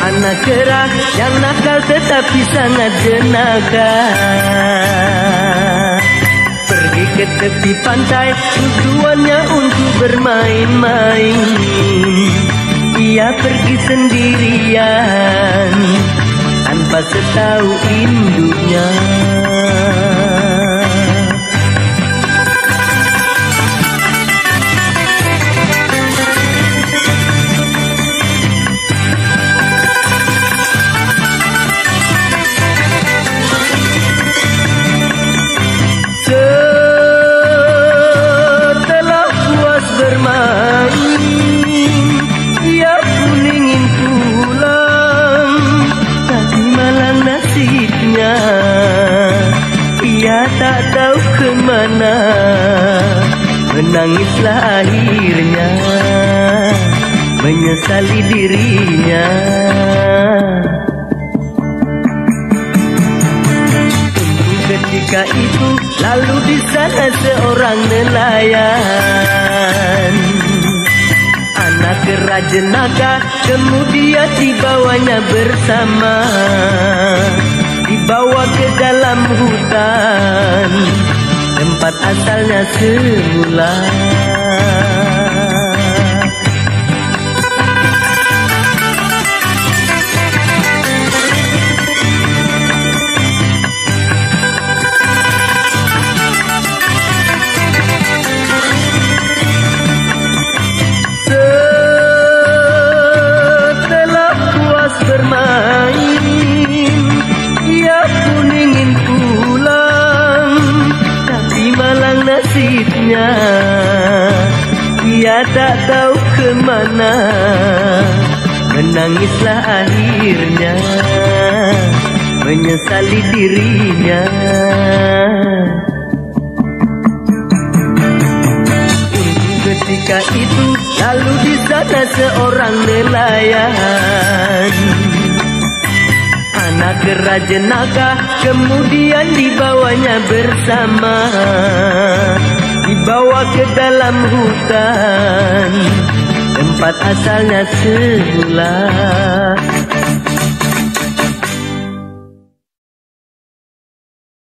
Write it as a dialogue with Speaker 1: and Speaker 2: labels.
Speaker 1: Anak kera yang nakal tetapi sangat jenaka. Pergi ke tepi pantai, tujuannya untuk bermain-main. Ia pergi sendirian, tanpa setahu induknya. Setelah puas bermain, ia pun ingin pulang, tapi malang nasibnya, ia tak tahu kemana. Menangislah akhirnya, menyesali dirinya. Ketika itu lalu di sana seorang nelayan, anak kera jenaka, kemudian dibawanya bersama, dibawa ke dalam hutan, tempat asalnya semula. Bermain, ia pun ingin pulang, tapi malang nasibnya, ia tak tahu kemana. Menangislah akhirnya, menyesali dirinya. Ketika itu lalu di sana seorang nelayan, anak kera jenaka, kemudian dibawanya bersama, dibawa ke dalam hutan, tempat asalnya semula.